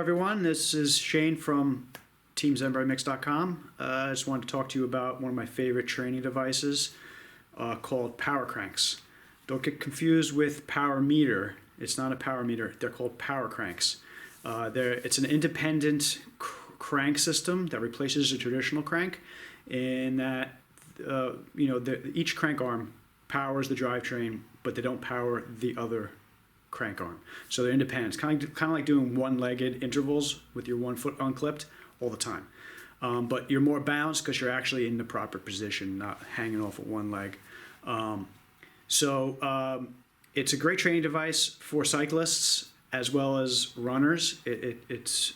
everyone, this is Shane from TeamZenberryMix.com. I just wanted to talk to you about one of my favorite training devices called Powercranks. Don't get confused with Power Meter. It's not a power meter. They're called Powercranks. It's an independent crank system that replaces a traditional crank in that each crank arm powers the drivetrain, but they don't power the other crank arm. So they're independent. It's kind of like doing one-legged intervals with your one foot unclipped all the time. But you're more balanced because you're actually in the proper position, not hanging off of one leg. It's a great training device for cyclists as well as runners. It's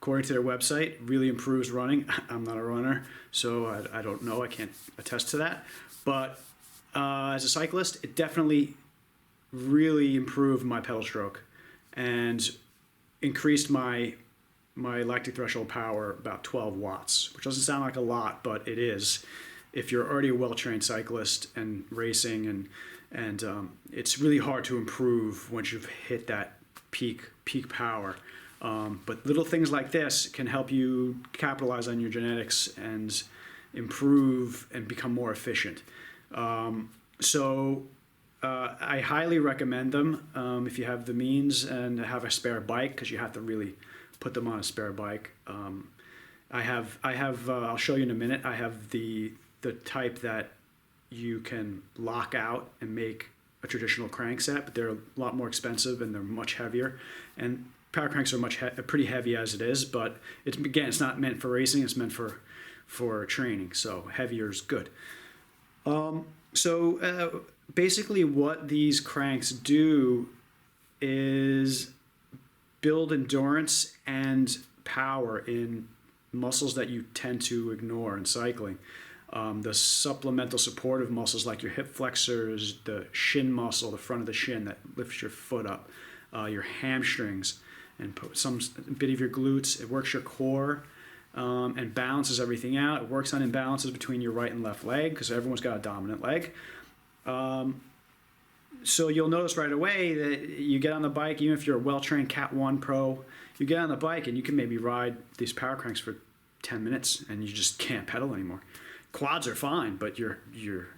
according to their website, really improves running. I'm not a runner, so I don't know. I can't attest to that. But as a cyclist, it definitely really improved my pedal stroke and increased my lactic threshold power about 12 watts, which doesn't sound like a lot, but it is if you're already a well-trained cyclist and racing, and it's really hard to improve once you've hit that peak power. But little things like this can help you capitalize on your genetics and improve and become more efficient. I highly recommend them if you have the means and have a spare bike, because you have to really put them on a spare bike. I'll show you in a minute. I have the type that you can lock out and make a traditional crank set, but they're a lot more expensive and they're much heavier. And power cranks are pretty heavy as it is, but it's not meant for racing. It's meant for training. So heavier is good. Basically what these cranks do is build endurance and power in muscles that you tend to ignore in cycling. The supplemental supportive muscles like your hip flexors, the shin muscle, the front of the shin that lifts your foot up, your hamstrings, and some bit of your glutes. It works your core and balances everything out. It works on imbalances between your right and left leg, because everyone's got a dominant leg. So you'll notice right away that you get on the bike, even if you're a well-trained Cat 1 pro, you get on the bike and you can maybe ride these power cranks for 10 minutes and you just can't pedal anymore. Quads are fine, but your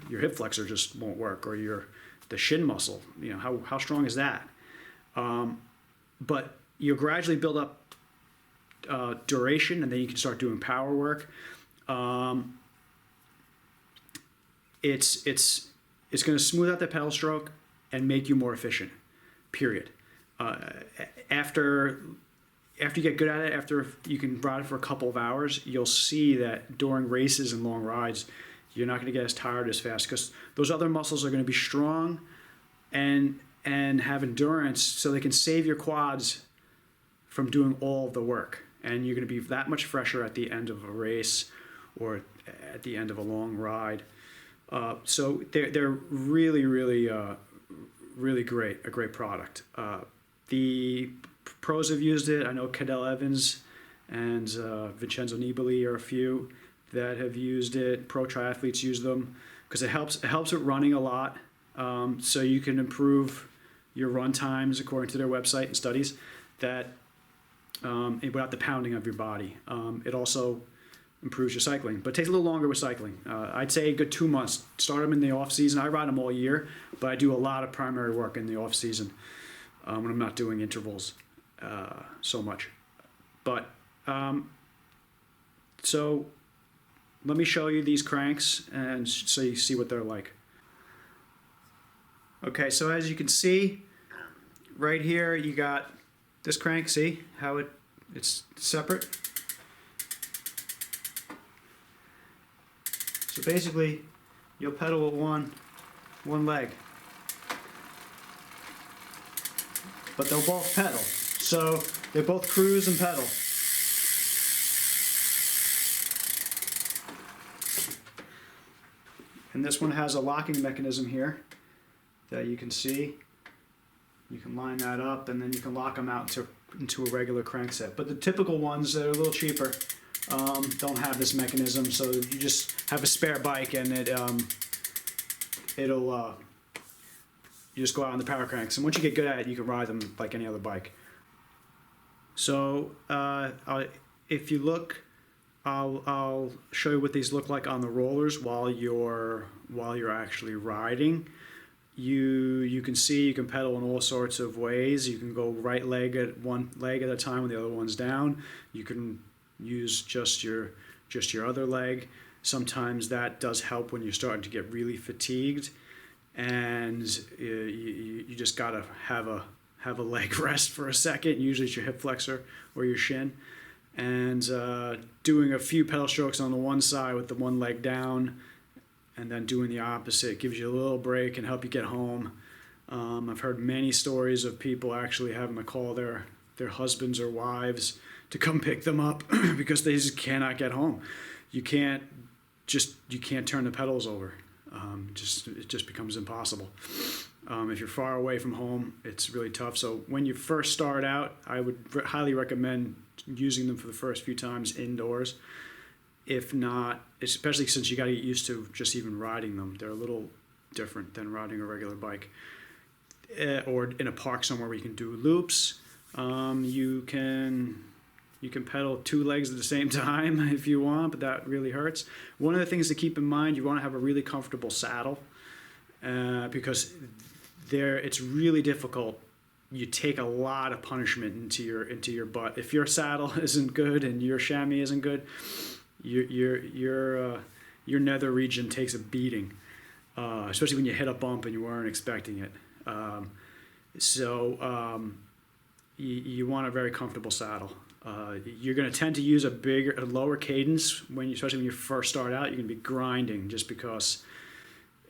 hip flexor just won't work, or the shin muscle. How strong is that? But you gradually build up duration, and then you can start doing power work. It's going to smooth out the pedal stroke and make you more efficient, period. After you get good at it, after you can ride it for a couple of hours, you'll see that during races and long rides, you're not going to get as tired as fast, because those other muscles are going to be strong and have endurance, so they can save your quads from doing all the work. And you're going to be that much fresher at the end of a race or at the end of a long ride. So they're really, really, really great, a great product. The pros have used it. I know Cadel Evans and Vincenzo Nibali are a few that have used it. Pro triathletes use them because it helps with running a lot. So you can improve your run times according to their website and studies, that without the pounding of your body. It also improves your cycling, but it takes a little longer with cycling. I'd say a good 2 months. Start them in the off season. I ride them all year, but I do a lot of primary work in the off season when I'm not doing intervals so much. But so let me show you these cranks and so you see what they're like. Okay, so as you can see right here, you got this crank. See how it's separate? So basically, you'll pedal with one leg, but they'll both pedal. So they both cruise and pedal. And this one has a locking mechanism here that you can see. You can line that up, and then you can lock them out into a regular crank set. But the typical ones that are a little cheaper don't have this mechanism, so you just have a spare bike, and you just go out on the power cranks. And once you get good at it, you can ride them like any other bike. So if you look, I'll show you what these look like on the rollers while you're actually riding. You can see you can pedal in all sorts of ways. You can go right leg at one leg at a time when the other one's down. You can use just your other leg. Sometimes that does help when you're starting to get really fatigued, and you just gotta have a leg rest for a second. Usually it's your hip flexor or your shin, and doing a few pedal strokes on the one side with the one leg down, and then doing the opposite gives you a little break and help you get home. I've heard many stories of people actually having to call their husbands or wives to come pick them up because they just cannot get home. You can't turn the pedals over. It just becomes impossible. If you're far away from home, it's really tough. So when you first start out, I would highly recommend using them for the first few times indoors. If not, especially since you got to get used to just even riding them. They're a little different than riding a regular bike. Or in a park somewhere where you can do loops. You can pedal two legs at the same time if you want, but that really hurts. One of the things to keep in mind, you want to have a really comfortable saddle because it's really difficult. You take a lot of punishment into your butt. If your saddle isn't good and your chamois isn't good, your nether region takes a beating, especially when you hit a bump and you weren't expecting it. You want a very comfortable saddle. You're going to tend to use a lower cadence especially when you first start out. You're going to be grinding just because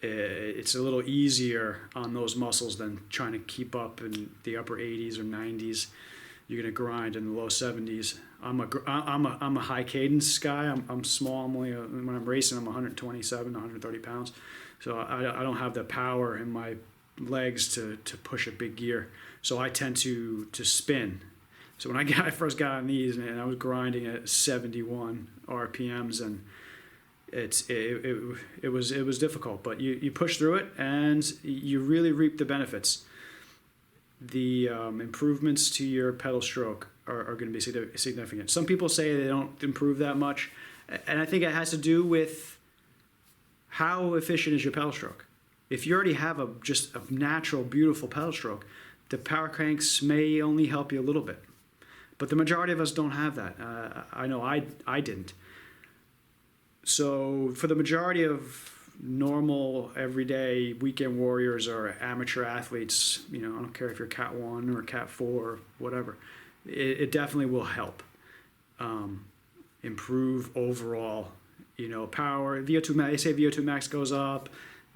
it's a little easier on those muscles than trying to keep up in the upper 80s or 90s. You're going to grind in the low 70s. I'm a high cadence guy. I'm small. When I'm racing, I'm 127, 130 pounds. So I don't have the power in my legs to push a big gear. So I tend to spin. So when I first got on these, man, I was grinding at 71 RPMs, and it was difficult. But you push through it, and you really reap the benefits. The improvements to your pedal stroke are going to be significant. Some people say they don't improve that much, and I think it has to do with how efficient is your pedal stroke. If you already have just a natural, beautiful pedal stroke, the Powercranks may only help you a little bit. But the majority of us don't have that. I know I didn't. So for the majority of normal, everyday weekend warriors or amateur athletes, I don't care if you're Cat 1 or Cat 4 or whatever, it definitely will help improve overall, power. VO2 max, they say VO2 max goes up.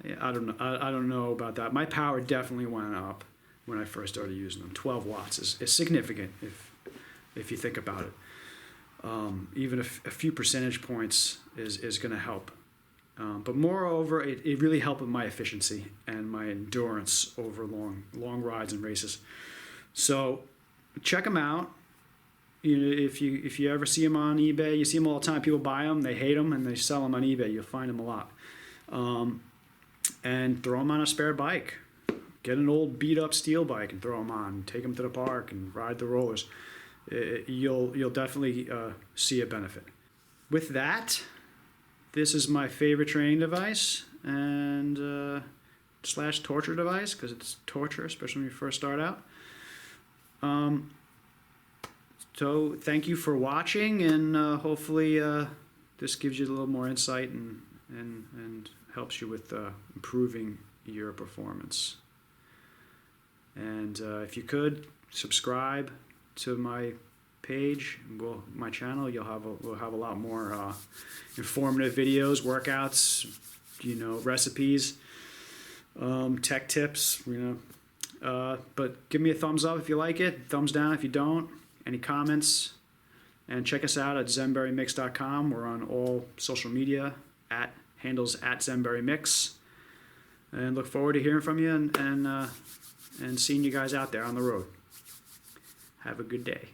I don't know about that. My power definitely went up when I first started using them. 12 watts is significant if you think about it. Even a few percentage points is going to help. But moreover, it really helped with my efficiency and my endurance over long rides and races. So check them out. If you ever see them on eBay, you see them all the time. People buy them, they hate them, and they sell them on eBay. You'll find them a lot. And throw them on a spare bike. Get an old beat-up steel bike and throw them on. Take them to the park and ride the rollers. You'll definitely see a benefit. With that, this is my favorite training device and / torture device, because it's torture, especially when you first start out. So thank you for watching, and hopefully this gives you a little more insight and helps you with improving your performance. And if you could subscribe to my page, my channel, we'll have a lot more informative videos, workouts, recipes, tech tips, but give me a thumbs up if you like it, thumbs down if you don't, any comments, and check us out at zenberrymix.com. We're on all social media handles at zenberrymix, and look forward to hearing from you and seeing you guys out there on the road. Have a good day.